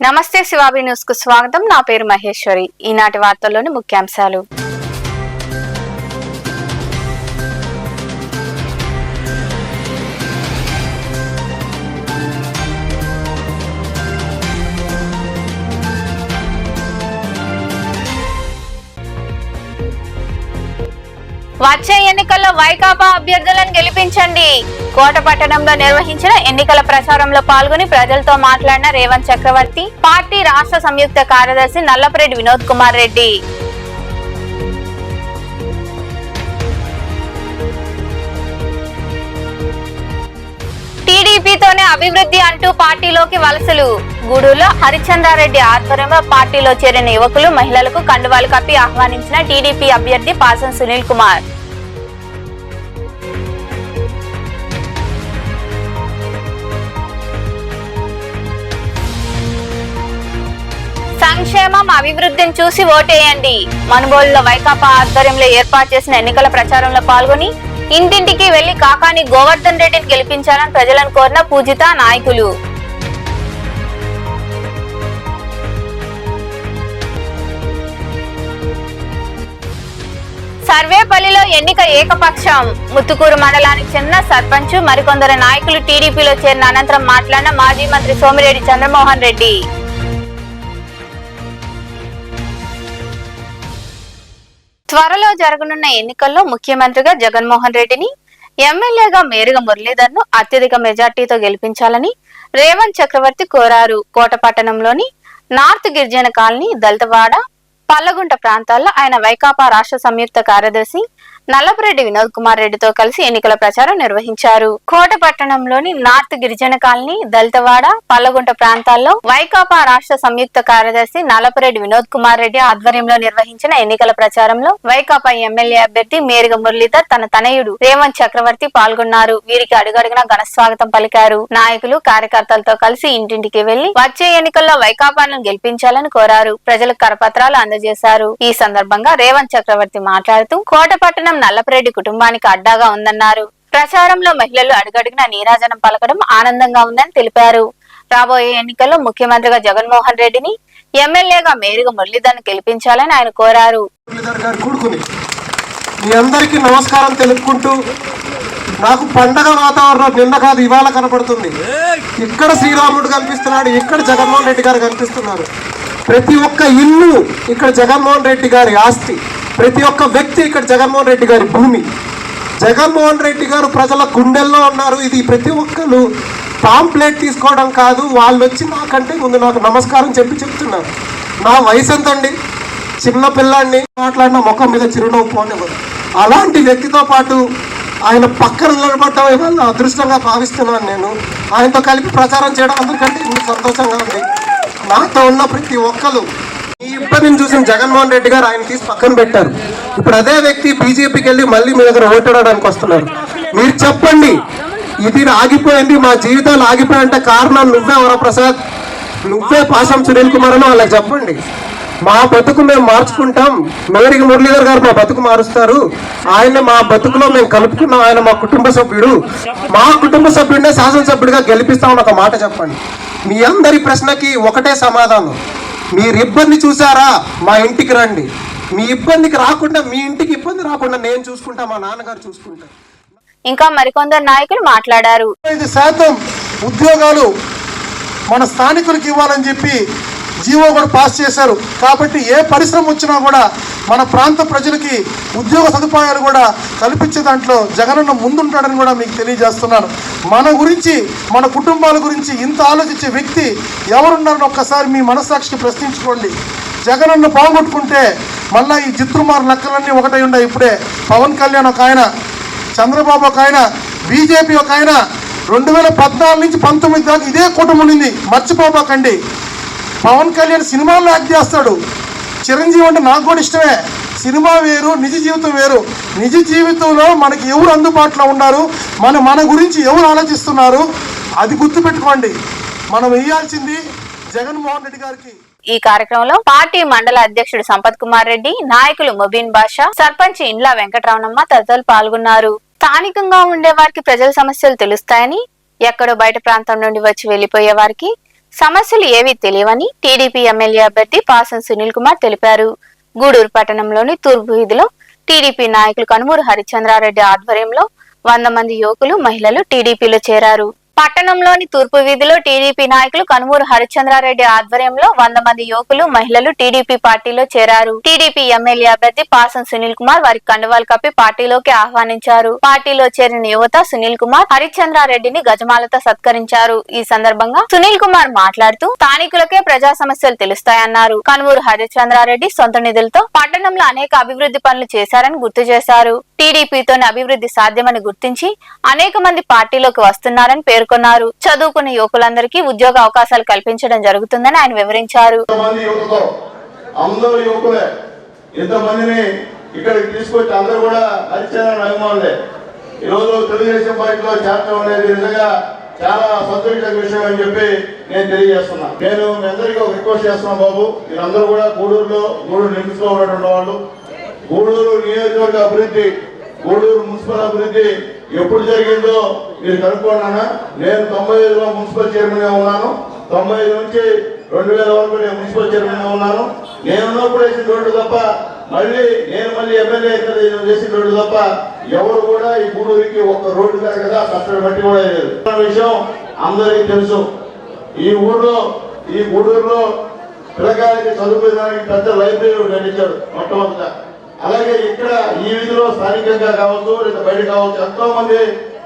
నమస్తే శివాబి న్యూస్ కు స్వాగతం. నా పేరు మహేశ్వరి. ఈనాటి వార్తల్లోని ముఖ్యాంశాలు. వచ్చే ఎన్నికల్లో వైకాపా అభ్యర్థులను గెలిపించండి. కోటపట్టణంలో నిర్వహించిన ఎన్నికల ప్రచారంలో పాల్గొని ప్రజలతో మాట్లాడిన రేవంత్ చక్రవర్తి, పార్టీ రాష్ట్ర సంయుక్త కార్యదర్శి నల్లపురెడ్డి వినోద్ కుమార్ రెడ్డి. టీడీపీతోనే అభివృద్ధి అంటూ పార్టీలోకి వలసలు. గూడూరులో హరిచంద్రారెడ్డి ఆధ్వర్యంలో పార్టీలో చేరిన యువకులు, మహిళలకు కండువాలు కప్పి ఆహ్వానించిన టీడీపీ అభ్యర్థి పాసం సునీల్ కుమార్. సంక్షేమం, అభివృద్ధిని చూసి ఓటేయండి. మనుబోలులో వైకాపా ఆధ్వర్యంలో ఏర్పాటు చేసిన ఎన్నికల ప్రచారంలో పాల్గొని ఇంటింటికి వెళ్లి కాకాని గోవర్ధన్ రెడ్డిని గెలిపించాలని ప్రజలను కోరిన పూజిత నాయకులు. సర్వేపల్లిలో ఎన్నిక ఏకపక్షం. ముత్తుకూరు మండలానికి చెందిన సర్పంచ్, మరికొందరు నాయకులు టీడీపీలో చేరిన అనంతరం మాట్లాడిన మాజీ మంత్రి సోమిరెడ్డి చంద్రమోహన్ రెడ్డి. త్వరలో జరగనున్న ఎన్నికల్లో ముఖ్యమంత్రిగా జగన్మోహన్ రెడ్డిని, ఎమ్మెల్యేగా మేరుగ మురళీధర్ ను అత్యధిక మెజార్టీతో గెలిపించాలని రేవంత్ చక్రవర్తి కోరారు. కోటపట్టణంలోని నార్త్ గిరిజన కాలనీ, దళితవాడ, పల్లగుంట ప్రాంతాల్లో ఆయన వైకాపా రాష్ట్ర సంయుక్త కార్యదర్శి నల్లపురెడ్డి వినోద్ కుమార్ రెడ్డితో కలిసి ఎన్నికల ప్రచారం నిర్వహించారు. కోటపట్టణంలోని నార్త్ గిరిజన కాలనీ, దళితవాడ, పల్లగుంట ప్రాంతాల్లో వైకాపా రాష్ట్ర సంయుక్త కార్యదర్శి నల్లపురెడ్డి వినోద్ కుమార్ రెడ్డి ఆధ్వర్యంలో నిర్వహించిన ఎన్నికల ప్రచారంలో వైకాపా ఎమ్మెల్యే అభ్యర్థి మేరుగ మురళీధర్, తన తనయుడు రేవంత్ చక్రవర్తి పాల్గొన్నారు. వీరికి అడుగడుగునా ఘన స్వాగతం పలికారు. నాయకులు, కార్యకర్తలతో కలిసి ఇంటింటికి వెళ్లి వచ్చే ఎన్నికల్లో వైకాపాను గెలిపించాలని కోరారు. ప్రజలకు కరపత్రాలు అందజేశారు. ఈ సందర్భంగా రేవంత్ చక్రవర్తి మాట్లాడుతూ కోటపట్టణం నల్లపురెడ్డి కుటుంబానికి అడ్డాగా ఉందన్నారు. ప్రచారంలో మహిళలు అడుగడుగునా నీరాజనం పలకడం ఆనందంగా ఉందని తెలిపారు. రాబోయే ఎన్నికల్లో ముఖ్యమంత్రిగా జగన్మోహన్ రెడ్డిని, ఎమ్మెల్యేగా మేరుగ మురళీధర్ గెలిపించాలని ఆయన కోరారు. మీ అందరికీ నమస్కారం తెలుపుకుంటూ, నాకు పండగ వాతావరణం నిన్న కాదు ఇవాళ కనపడుతుంది. ఇక్కడ శ్రీరాముడు కనిపిస్తున్నాడు, ఇక్కడ జగన్మోహన్ రెడ్డి గారు కనిపిస్తున్నారు. ప్రతి ఒక్క ఇల్లు ఇక్కడ జగన్మోహన్ రెడ్డి గారి ఆస్తి, ప్రతి ఒక్క వ్యక్తి ఇక్కడ జగన్మోహన్ రెడ్డి గారి భూమి. జగన్మోహన్ రెడ్డి గారు ప్రజల గుండెల్లో ఉన్నారు. ఇది ప్రతి ఒక్కరు పాంప్లెట్ తీసుకోవడం కాదు, వాళ్ళు వచ్చి నాకంటే ముందు నాకు నమస్కారం చెప్తున్నారు. నా వయసు ఎంతండి, చిన్న పిల్లాడిని, మాట్లాడిన ముఖం మీద చిరునవ్వు పోనివ్వదు. అలాంటి వ్యక్తితో పాటు ఆయన పక్కన నిలబడటం ఇవాళ అదృష్టంగా భావిస్తున్నాను. నేను ఆయనతో కలిపి ప్రచారం చేయడం అందరికంటే ఇంత సంతోషంగా ఉంది. నాతో ఉన్న ప్రతి ఒక్కరు ఈ ఇబ్బందిని చూసిన జగన్మోహన్ రెడ్డి గారు ఆయన తీసి పక్కన పెట్టారు. ఇప్పుడు అదే వ్యక్తి బీజేపీకి వెళ్ళి మళ్ళీ మీ దగ్గర ఓటాడడానికి వస్తున్నారు. మీరు చెప్పండి, ఇది ఆగిపోయింది, మా జీవితాలు ఆగిపోయాయంటే కారణం నువ్వే వరప్రసాద్, నువ్వే పాసం సునీల్ కుమార్ అని వాళ్ళకి చెప్పండి. మా బతుకు మేము మార్చుకుంటాం, మేరుగ మురళీధర్ గారు మా బతుకు మారుస్తారు, ఆయన మా బతుకులో మేము కలుపుకున్నాం, ఆయన మా కుటుంబ సభ్యుడు, మా కుటుంబ సభ్యుడినే శాసనసభ్యుడిగా గెలిపిస్తామని ఒక మాట చెప్పండి. మీ అందరి ప్రశ్నకి ఒకటే సమాధానం, మీరు ఇబ్బంది చూసారా, మా ఇంటికి రండి. మీ ఇబ్బందికి రాకుండా, మీ ఇంటికి ఇబ్బంది రాకుండా నేను చూసుకుంటా, మా నాన్నగారు చూసుకుంటా. ఇంకా మరికొందరు నాయకులు మాట్లాడారు. 5% ఉద్యోగాలు మన స్థానికులకు ఇవ్వాలని చెప్పి జీవో కూడా పాస్ చేశారు. కాబట్టి ఏ పరిశ్రమ వచ్చినా కూడా మన ప్రాంత ప్రజలకి ఉద్యోగ సదుపాయాలు కూడా కల్పించే దాంట్లో జగనన్న ముందుంటాడని కూడా మీకు తెలియజేస్తున్నాను. మన గురించి, మన కుటుంబాల గురించి ఇంత ఆలోచించే వ్యక్తి ఎవరున్నారని ఒక్కసారి మీ మనస్సాక్షికి ప్రశ్నించుకోండి. జగనన్న బాగొట్టుకుంటే మళ్ళీ ఈ జిత్రుమార్ లెక్కలన్నీ ఒకటై ఉన్నాయి. ఇప్పుడే పవన్ కళ్యాణ్ ఒక ఆయన, చంద్రబాబు ఒక ఆయన, బీజేపీ ఒక ఆయన, 2014 నుంచి 19 దాకా ఇదే కుటుంబం ఉంది. మర్చిపోబాకండి. పవన్ కళ్యాణ్ సినిమాల్లో యాక్ట్ చేస్తాడు. చిరంజీవి అంటే నాకు కూడా ఇష్టమే. సినిమా వేరు, నిజ జీవితం వేరు. నిజ జీవితంలో మనకి ఎవరు అందుబాటులో ఉన్నారు, మన గురించి ఎవరు ఆలోచిస్తున్నారు, అది గుర్తుపెట్టుకోండి. మనం వేయాల్సింది జగన్మోహన్ రెడ్డి గారికి. ఈ కార్యక్రమంలో పార్టీ మండల అధ్యక్షుడు సంపత్ కుమార్ రెడ్డి, నాయకులు ముబీన్ బాషా, సర్పంచ్ ఇండ్ల వెంకటరమణమ్మ తదితరులు పాల్గొన్నారు. స్థానికంగా ఉండే వారికి ప్రజల సమస్యలు తెలుస్తాయని, ఎక్కడో బయట ప్రాంతం నుండి వచ్చి వెళ్లిపోయే వారికి సమస్యలు ఏవీ తెలియవని టీడీపీ ఎమ్మెల్యే అభ్యర్థి పాసం సునీల్ కుమార్ తెలిపారు. గూడూరు పట్టణంలోని తూర్పు వీధిలో టీడీపీ నాయకులు కనుమూరు హరిచంద్రారెడ్డి ఆధ్వర్యంలో 100 మంది యువకులు మహిళలు టీడీపీలో చేరారు. పట్టణంలోని తూర్పు వీధిలో టీడీపీ నాయకులు కనుమూరు హరిచంద్రారెడ్డి ఆధ్వర్యంలో 100 మంది యువకులు మహిళలు టీడీపీ పార్టీలో చేరారు. టీడీపీ ఎమ్మెల్యే అభ్యర్థి పాసం సునీల్ కుమార్ వారికి కండువాలు కప్పి పార్టీలోకి ఆహ్వానించారు. పార్టీలో చేరిన యువత సునీల్ కుమార్ హరిచంద్రారెడ్డిని గజమాలతో సత్కరించారు. ఈ సందర్భంగా సునీల్ కుమార్ మాట్లాడుతూ స్థానికులకే ప్రజా సమస్యలు తెలుస్తాయన్నారు. కనుమూరు హరిచంద్రారెడ్డి సొంత నిధులతో పట్టణంలో అనేక అభివృద్ధి పనులు చేశారని గుర్తు చేశారు. టీడీపీతోనే అభివృద్ధి సాధ్యమని గుర్తించి అనేక మంది పార్టీలోకి వస్తున్నారని పేర్కొన్నారు. చదువుకున్న యువకులందరికీ ఉద్యోగ అవకాశాలు కల్పించడం జరుగుతుందని ఆయన వివరించారు. చాలా సంతోషించిన విషయం అని చెప్పి నేను తెలియజేస్తున్నా. నేను మీ అందరికీ ఒక రిక్వెస్ట్ చేస్తున్నాను బాబు, మీరందరూ కూడా గూడూరు నిమిషంలో ఉన్నటువంటి వాళ్ళు, గూడూరు నియోజకవర్గ అభివృద్ధి, గూడూరు మున్సిపల్ అభివృద్ధి ఎప్పుడు జరిగిందో మీరు కనుక్కోండి. నేను 95లో మున్సిపల్ చైర్మన్ గా ఉన్నాను. 95 నుంచి 2000 వరకు నేను మున్సిపల్ చైర్మన్ గా ఉన్నాను. నేను ఉన్నప్పుడు వేసిన రోడ్డు తప్ప మళ్ళీ ఎమ్మెల్యే చేసిన రోడ్డు తప్ప ఎవరు కూడా ఈ గూడూరుకి ఒక రోడ్డు కాదు కదా కష్టపడి బట్టి కూడా లేదు. విషయం అందరికీ తెలుసు. ఈ గూడూరులో పిల్లకాయలకి చదువుకోవడానికి పెద్ద లైబ్రరీ నడిచాడు మొట్టమొదట. అలాగే ఇక్కడ ఈ వీధిలో స్థానికంగా కావచ్చు లేదా బయట కావచ్చు ఎంతో మంది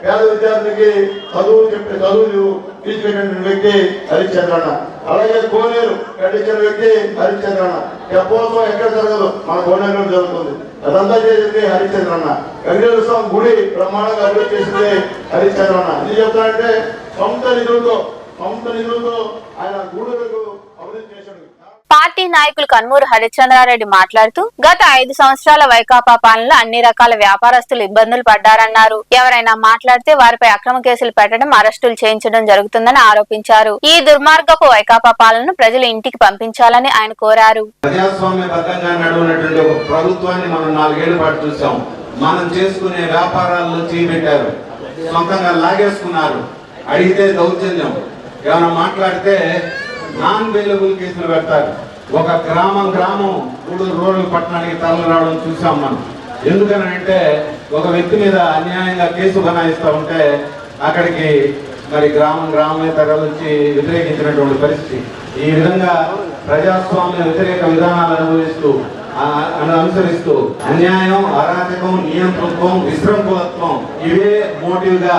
పేద విద్యార్థులకి చదువులు తీసుకెళ్ళిన వ్యక్తి హరిశ్చంద్రన్న. అలాగే కోనేరు కట్టించిన వ్యక్తి హరిశ్చంద్రన్న. తెప్పోత్సవం ఎక్కడ జరగదు, మన కోనేరు జరుగుతుంది. అదంతా చేసింది హరిశ్చంద్రన్న. వెంకటేశ్వర స్వామి గుడి బ్రహ్మాండంగా అభివృద్ధి చేసింది హరిశ్చంద్రన్న. ఇది చెప్తానంటే సొంత నిధులతో ఆయన గూడూరుకు అభివృద్ధి చేశాడు. పార్టీ నాయకులు కనుమూరు హరిచంద్రారెడ్డి మాట్లాడుతూ గత 5 సంవత్సరాల వైకాపా పాలనలో అన్ని రకాల వ్యాపారస్తులు ఇబ్బందులు పడ్డారన్నారు. ఎవరైనా మాట్లాడితే వారిపై అక్రమ కేసులు పెట్టడం, అరెస్టులు చేయించడం జరుగుతుందని ఆరోపించారు. ఈ దుర్మార్గపు వైకాపా పాలనను ప్రజలు ఇంటికి పంపించాలని ఆయన కోరారు. ప్రజాస్వామ్యబద్ధంగా నడువునటువంటి ఒక ప్రభుత్వాన్ని మనం 4 ఏళ్ల పాటు చూసాం. మనం చేసుకునే వ్యాపారాల్లో చేయబెట్టారు, సొంతంగా లాగేసుకున్నారు. అడిగితే దౌర్జన్యం, ఏమైనా మాట్లాడితే నాన్ అవైలబుల్ కేసులు పెడతారు. ఒక గ్రామం గూడూరు రూరల్ పట్టణానికి తరలి రావడం చూసాం మనం. ఎందుకనంటే ఒక వ్యక్తి మీద అన్యాయంగా కేసు బనాయిస్తూ ఉంటే అక్కడికి మరి గ్రామమే తరలించి వ్యతిరేకించినటువంటి పరిస్థితి. ఈ విధంగా ప్రజాస్వామ్య వ్యతిరేక విధానాలు అనుసరిస్తూ అన్యాయం, అరాచకం, నియంతృత్వం, విశృంఖలత్వం ఇవే మోటివ్ గా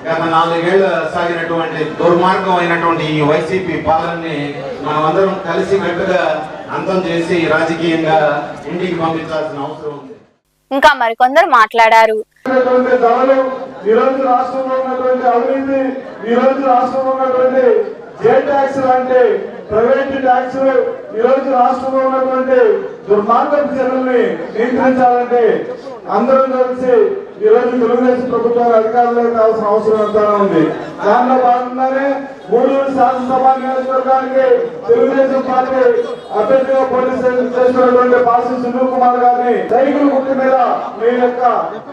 గత 4 ఏళ్లు సాగినటువంటి దుర్మార్గమైనటువంటి ఈ వైసీపీ పాలనని మనమందరం కలిసి గట్టిగా అంతం చేసి రాజకీయంగా ఇంటికి పంపించాల్సిన అవసరం ఉంది. ఇంకా మరికొందరు మాట్లాడారు. ఈ రోజు రాష్ట్రంలో ఉన్నటువంటి అవినీతి, ఈ రోజు రాష్ట్రంలో ఉన్నటువంటి జే ట్యాక్స్ లాంటి ప్రైవేట్ ట్యాక్స్, ఈ రోజు రాష్ట్రంలో ఉన్నటువంటి దుర్మార్గపు చర్యల్ని నియంత్రించాలంటే అందరం కలిసి ఈ రోజు తెలుగుదేశం ప్రభుత్వాన్ని అధికారంలోకి రావాల్సిన అవసరం ఎంతైనా ఉంది. దానిలో భాగంగానే గూడూరు శాసనసభ నియోజకవర్గానికి తెలుగుదేశం పార్టీ అభ్యర్థిగా పోటీ చేస్తున్నటువంటి పాసం సునీల్ కుమార్ గారిని సైకిల్ గుర్తు మీద మీ యొక్క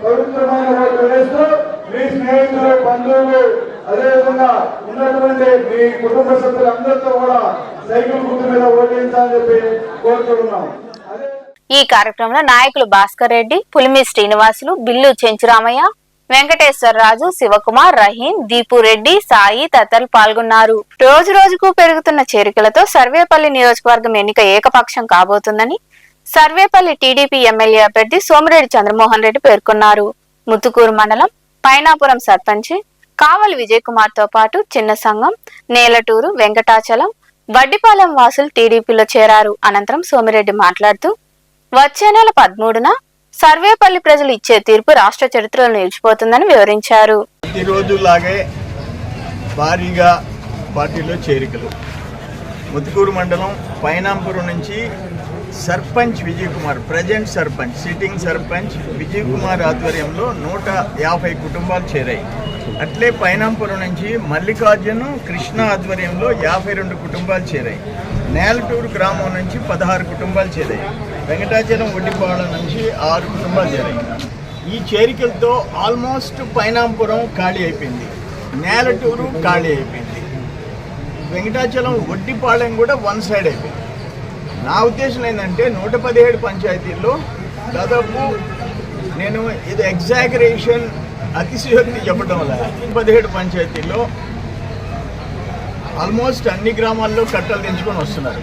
పవిత్రమైన ఓట్లు వేస్తూ మీ స్నేహితులు, బంధువులు, అదేవిధంగా ఉన్నటువంటి మీ కుటుంబ సభ్యులందరితో కూడా సైకిల్ గుర్తు మీద ఓటేయించాలని చెప్పి కోరుతున్నాం. ఈ కార్యక్రమంలో నాయకులు భాస్కర్ రెడ్డి, పులిమి శ్రీనివాసులు, బిల్లు చెంచురామయ్య, వెంకటేశ్వరరాజు, శివకుమార్, రహీం, దీపురెడ్డి, సాయి తదితరులు పాల్గొన్నారు. రోజు రోజుకు పెరుగుతున్న చేరికలతో సర్వేపల్లి నియోజకవర్గం ఎన్నిక ఏకపక్షం కాబోతుందని సర్వేపల్లి టీడీపీ ఎమ్మెల్యే అభ్యర్థి సోమిరెడ్డి చంద్రమోహన్ రెడ్డి పేర్కొన్నారు. ముత్తుకూరు మండలం పైనాపురం సర్పంచ్ కావలి విజయ్ కుమార్ తో పాటు చిన్న సంఘం, నేలటూరు, వెంకటాచలం, వడ్డిపాలెం వాసులు టీడీపీలో చేరారు. అనంతరం సోమిరెడ్డి మాట్లాడుతూ వచ్చే నెల 13న సర్వేపల్లి ప్రజలు ఇచ్చే తీర్పు రాష్ట్ర చరిత్రలో నిలిచిపోతుందని వివరించారు. ఈ రోజులాగే భారీగా పార్టీలో చేరికలు. ముత్తుకూరు మండలం పైనాంపురం నుంచి సర్పంచ్ విజయ్ కుమార్, ప్రజెంట్ సర్పంచ్, సిట్టింగ్ సర్పంచ్ విజయ్ కుమార్ ఆధ్వర్యంలో 150 కుటుంబాలు చేరాయి. అట్లే పైనాంపురం నుంచి మల్లికార్జున కృష్ణ ఆధ్వర్యంలో 52 కుటుంబాలు చేరాయి. నేలటూరు గ్రామం నుంచి 16 కుటుంబాలు చేరాయి. వెంకటాచలం వడ్డిపాలెం నుంచి 6 కుటుంబాలు చేరాయి. ఈ చేరికలతో ఆల్మోస్ట్ పైనాంపురం ఖాళీ అయిపోయింది, నేలటూరు ఖాళీ అయిపోయింది. వెంకటాచలం వడ్డిపాళెం కూడా వన్ సైడ్ అయిపోయింది. నా ఉద్దేశం ఏంటంటే 117 పంచాయతీల్లో దాదాపు నేను ఇది ఎగ్జాగరేషన్ అతిశయోక్తి చెప్పడం వల్ల 17 పంచాయతీల్లో ఆల్మోస్ట్ అన్ని గ్రామాల్లో కట్టలు తెంచుకొని వస్తున్నారు.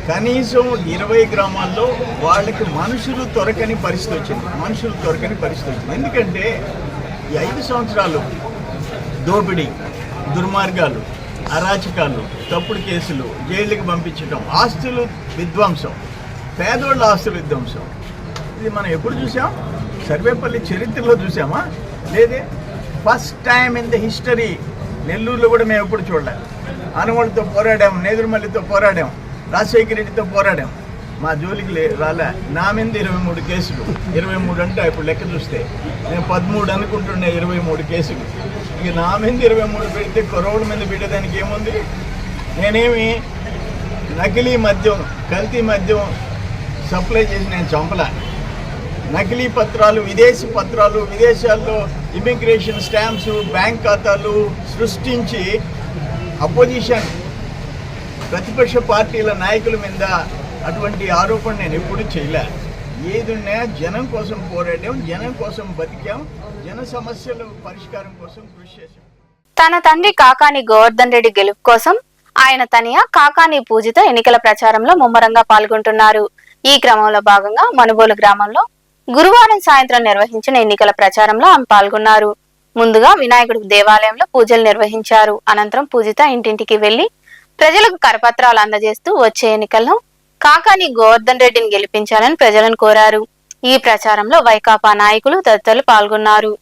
కనీసం 20 గ్రామాల్లో వాళ్ళకి మనుషులు దొరకని పరిస్థితి వచ్చింది. ఎందుకంటే ఈ 5 సంవత్సరాలు దోపిడీ, దుర్మార్గాలు, అరాచకాలు, తప్పుడు కేసులు, జైళ్ళకి పంపించడం, ఆస్తులు విధ్వంసం, పేదోళ్ళ ఆస్తులు విధ్వంసం, ఇది మనం ఎప్పుడు చూసాం? సర్వేపల్లి చరిత్రలో చూసామా? లేదే. First time in the history. నెల్లూరులో కూడా మేము ఎప్పుడు చూడలేదు. ఆనవాళ్ళతో పోరాడాం, నేదురుమల్లితో పోరాడాం, రాజశేఖర రెడ్డితో పోరాడాం. మా జోలికి రాలే. నా మీద 23 కేసులు. 23 అంటే ఇప్పుడు లెక్క చూస్తే నేను 13 అనుకుంటున్నా. 23 కేసులు. ఇక నా మీద 23 పెడితే కొరవుల మీద పెట్టేదానికి ఏముంది? నేనేమి నకిలీ మద్యం, కల్తీ మద్యం సప్లై చేసి నేను చంపలా. నకిలీ పత్రాలు, విదేశీ పత్రాలు, విదేశాల్లో ఇమిగ్రేషన్ స్టాంప్స్, బ్యాంక్ ఖాతాలు సృష్టించి అపోజిషన్ ప్రతిపక్ష పార్టీల నాయకుల మీద అటువంటి ఆరోపణ నేను ఎప్పుడు చేయలే. ఏదున్నా జనం కోసం పోరాడాం, జనం కోసం బతికాం, జన సమస్యల పరిష్కారం కోసం కృషి చేశాం. తన తండ్రి కాకాని గోవర్ధన్ రెడ్డి గెలుపు కోసం ఆయన తనయ కాకాని పూజిత ఎన్నికల ప్రచారంలో ముమ్మరంగా పాల్గొంటున్నారు. ఈ క్రమంలో భాగంగా మనుబోలు గ్రామంలో గురువారం సాయంత్రం నిర్వహించిన ఎన్నికల ప్రచారంలో ఆమె పాల్గొన్నారు. ముందుగా వినాయకుడి దేవాలయంలో పూజలు నిర్వహించారు. అనంతరం పూజిత ఇంటింటికి వెళ్లి ప్రజలకు కరపత్రాలు అందజేస్తూ వచ్చే ఎన్నికల్లో కాకాని గోవర్ధన్ రెడ్డిని గెలిపించాలని ప్రజలను కోరారు. ఈ ప్రచారంలో వైకాపా నాయకులు తదితరులు పాల్గొన్నారు.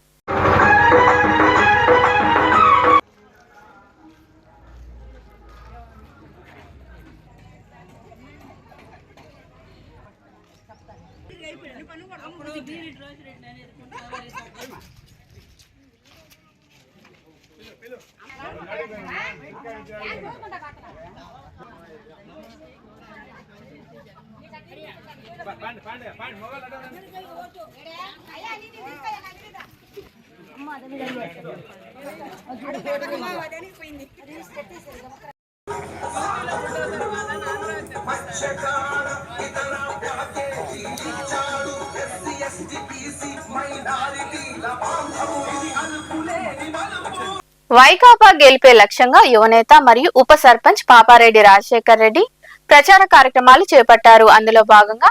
వైకాపా గెలిపే లక్ష్యంగా యువనేత మరియు ఉప సర్పంచ్ పాపారెడ్డి రాజశేఖర్ రెడ్డి ప్రచార కార్యక్రమాలు చేపట్టారు. అందులో భాగంగా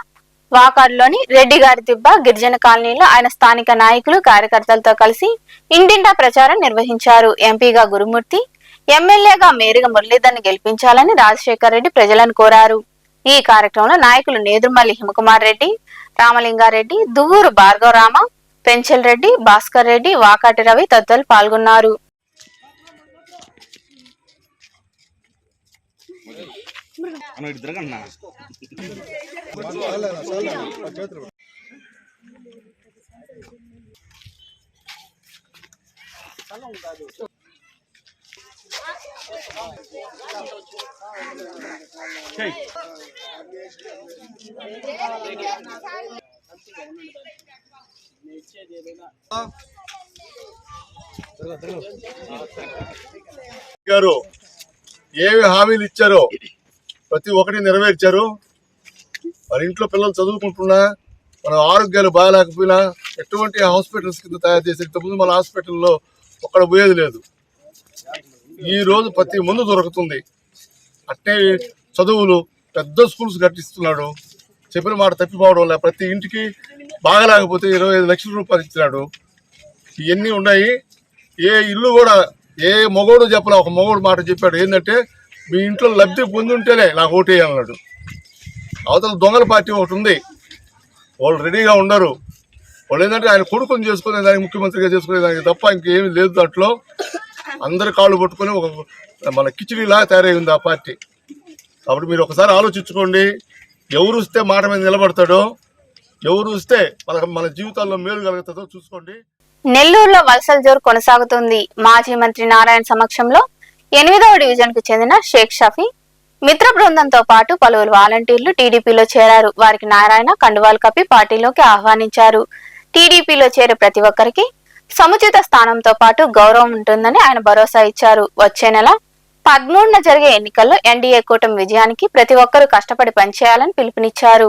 వాకాడులోని రెడ్డి గారి దిబ్బ గిరిజన కాలనీలో ఆయన స్థానిక నాయకులు, కార్యకర్తలతో కలిసి ఇంటింటా ప్రచారం నిర్వహించారు. ఎంపీగా గురుమూర్తి, ఎమ్మెల్యేగా మేరుగ మురళీధర్ని గెలిపించాలని రాజశేఖర్ రెడ్డి ప్రజలను కోరారు. ఈ కార్యక్రమంలో నాయకులు నేదురుమల్లి హిమకుమార్ రెడ్డి, రామలింగారెడ్డి, దువ్వూరు భార్గవరామ, పెంచెల్ రెడ్డి, భాస్కర్ రెడ్డి, వాకాటి రవి తదితరులు పాల్గొన్నారు. గారు ఏవి హామీలు ఇచ్చారో ప్రతి ఒక్కటి నెరవేర్చారు. మరి ఇంట్లో పిల్లలు చదువుకుంటున్నా, మన ఆరోగ్యాలు బాగాలేకపోయినా ఎటువంటి హాస్పిటల్స్ కింద తయారు చేసి ఇంతకుముందు మన హాస్పిటల్లో ఒక్కడ పోయేది లేదు. ఈరోజు ప్రతి ముందు దొరుకుతుంది. అట్టే చదువులు పెద్ద స్కూల్స్ కట్టిస్తున్నాడు. చెప్పిన మాట తప్పిపోవడం వల్ల ప్రతి ఇంటికి బాగలేకపోతే 25 లక్షల రూపాయలు ఇచ్చినాడు. ఇవన్నీ ఉన్నాయి. ఏ ఇల్లు కూడా ఏ మగోడు చెప్పలే, ఒక మగోడు మాట చెప్పాడు. ఏంటంటే మీ ఇంట్లో లబ్ధి పొంది ఉంటేనే నాకు ఓటేయన్నాడు. అవతల దొంగల పార్టీ ఒకటి ఉంది, వాళ్ళు రెడీగా ఉండరు. వాళ్ళు ఏంటంటే ఆయన కొడుకుని చేసుకునే దానికి, ముఖ్యమంత్రిగా చేసుకునే దానికి తప్ప ఇంకేమీ లేదు. దాంట్లో అందరి కాళ్ళు పట్టుకొని ఒక మన కిచిడీలాగా తయారై ఉంది ఆ పార్టీ. కాబట్టి మీరు ఒకసారి ఆలోచించుకోండి. ఎవరు వస్తే మాట మీద నిలబడతాడో, ఎవరు వస్తే మన జీవితాల్లో మేలు కలుగుతుందో చూసుకోండి. నెల్లూరులో వలసల జోరు కొనసాగుతుంది. మాజీ మంత్రి నారాయణ సమక్షంలో 8వ డివిజన్ కు చెందిన షేక్ షఫీ మిత్ర బృందంతో పాటు పలువురు వాలంటీర్లు టీడీపీలో చేరారు. వారికి నారాయణ కండువాలు కప్పి పార్టీలోకి ఆహ్వానించారు. టీడీపీలో చేరే ప్రతి ఒక్కరికి సముచిత స్థానంతో పాటు గౌరవం ఉంటుందని ఆయన భరోసా ఇచ్చారు. వచ్చే నెల 13న జరిగే ఎన్నికల్లో ఎన్డీఏ కూటమి విజయానికి ప్రతి ఒక్కరూ కష్టపడి పనిచేయాలని పిలుపునిచ్చారు.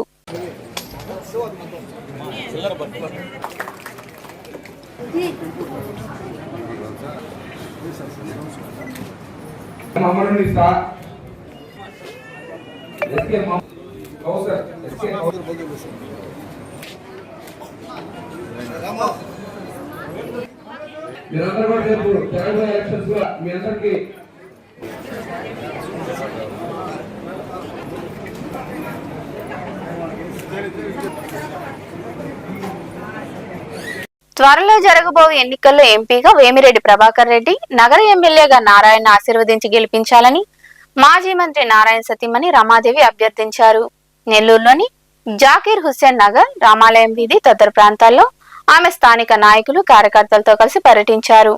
మీరందరూ కూడా రేపు జరగబోయే ఎలక్షన్స్ లో మీ అందరికీ త్వరలో జరగబోయే ఎన్నికల్లో ఎంపీగా వేమిరెడ్డి ప్రభాకర్ రెడ్డి, నగర ఎమ్మెల్యేగా నారాయణ ఆశీర్వదించి గెలిపించాలని మాజీ మంత్రి నారాయణ సతీమణి రమాదేవి అభ్యర్థించారు. నెల్లూరులోని జాకీర్ హుస్సేన్ నగర్, రామాలయం వీధి తదితర ప్రాంతాల్లో ఆమె స్థానిక నాయకులు, కార్యకర్తలతో కలిసి పర్యటించారు.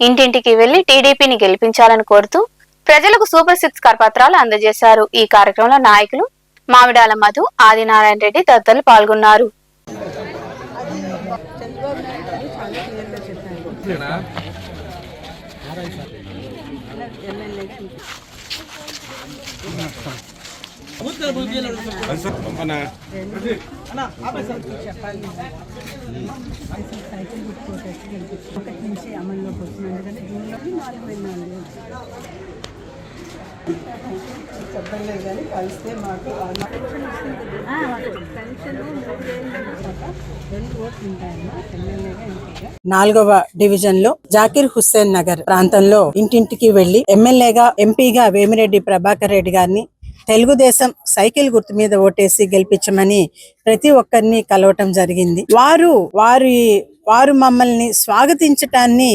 ఇంటింటికి వెళ్లి టీడీపీని గెలిపించాలని కోరుతూ ప్రజలకు సూపర్ 6 కరపత్రాలు అందజేశారు. ఈ కార్యక్రమంలో నాయకులు మామిడాల మధు, ఆదినారాయణ రెడ్డి తదితరులు పాల్గొన్నారు. నాలుగవ డివిజన్ లో జాకీర్ హుస్సేన్ నగర్ ప్రాంతంలో ఇంటింటికి వెళ్లి ఎమ్మెల్యేగా, ఎంపీగా వేమిరెడ్డి ప్రభాకర్ రెడ్డి గారిని తెలుగుదేశం సైకిల్ గుర్తు మీద ఓటేసి గెలిపించమని ప్రతి ఒక్కరిని కలవటం జరిగింది. వారు మమ్మల్ని స్వాగతించటాన్ని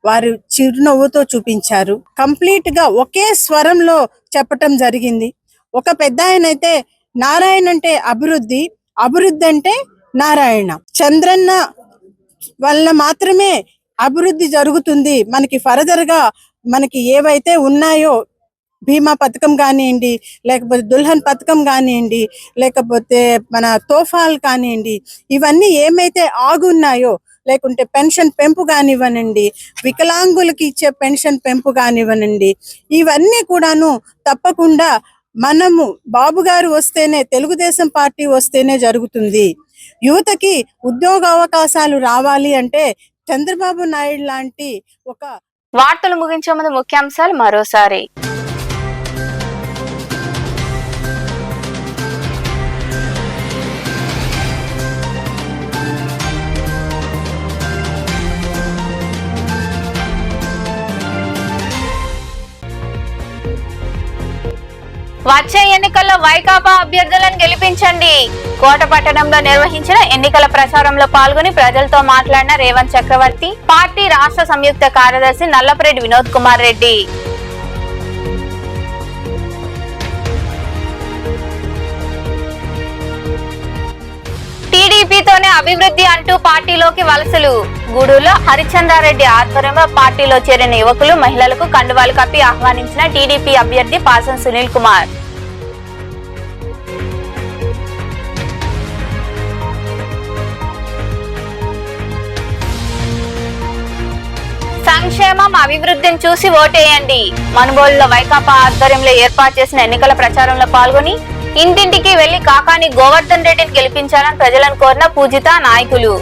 వారు చిరునవ్వుతో చూపించారు. కంప్లీట్ గా ఒకే స్వరంలో చెప్పటం జరిగింది. ఒక పెద్ద ఆయన అయితే నారాయణ అంటే అభివృద్ధి, అభివృద్ధి అంటే నారాయణ, చంద్రన్న వల్ల మాత్రమే అభివృద్ధి జరుగుతుంది. మనకి ఫర్దర్ గా మనకి ఏవైతే ఉన్నాయో బీమా పథకం కానివ్వండి, లేకపోతే దుల్హన్ పథకం కానివ్వండి, లేకపోతే మన తోఫాలు కానివ్వండి, ఇవన్నీ ఏమైతే ఆగున్నాయో, లేకుంటే పెన్షన్ పెంపు కానివ్వనండి, వికలాంగులకి ఇచ్చే పెన్షన్ పెంపు కానివ్వనండి, ఇవన్నీ కూడాను తప్పకుండా మనము బాబు గారు వస్తేనే, తెలుగుదేశం పార్టీ వస్తేనే జరుగుతుంది. యువతకి ఉద్యోగ అవకాశాలు రావాలి అంటే చంద్రబాబు నాయుడు లాంటి ఒక వార్తలు ముగించే ముందు ముఖ్యాంశాలు మరోసారి. వచ్చే ఎన్నికల్లో వైకాపా అభ్యర్థులను గెలిపించండి. కోటపట్టణంలో నిర్వహించిన ఎన్నికల ప్రచారంలో పాల్గొని ప్రజలతో మాట్లాడిన రేవంత్ చక్రవర్తి, పార్టీ రాష్ట్ర సంయుక్త కార్యదర్శి నల్లపరెడ్డి వినోద్ కుమార్ రెడ్డి. టీడీపీతోనే అభివృద్ధి అంటూ పార్టీలోకి వలసలు. గూడూరులో హరిచంద్రారెడ్డి ఆధ్వర్యంలో పార్టీలో చేరిన యువకులు, మహిళలకు కండువాలు కప్పి ఆహ్వానించిన టీడీపీ అభ్యర్థి పాసం సునీల్ కుమార్. సంక్షేమం, అభివృద్ధిని చూసి ఓటేయండి. మనుబోలులో వైకాపా ఆధ్వర్యంలో ఏర్పాటు చేసిన ఎన్నికల ప్రచారంలో పాల్గొని ఇంటింటికి వెళ్లి కాకాని గోవర్ధన్ రెడ్డిని గెలిపించాలని ప్రజలను కోరిన పూజిత నాయకులు.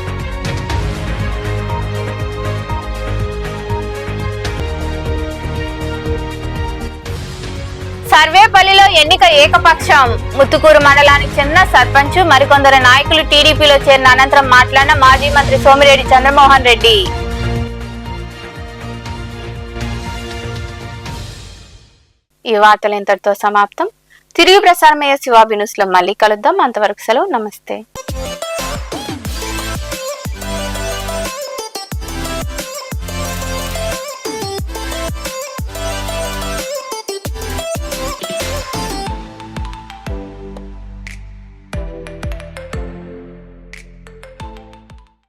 సర్వేపల్లిలో ఎన్నిక ఏకపక్షం. ముత్తుకూరు మండలానికి చెందిన సర్పంచ్, మరికొందరు నాయకులు టీడీపీలో చేరిన అనంతరం మాట్లాడిన మాజీ మంత్రి సోమిరెడ్డి చంద్రమోహన్ రెడ్డి. ఈ వార్తలు ఇంతటితో సమాప్తం. తిరిగి ప్రసారమయ్యే శివాబి న్యూస్ లో మళ్ళీ కలుద్దాం. అంతవరకు సెలవు. నమస్తే.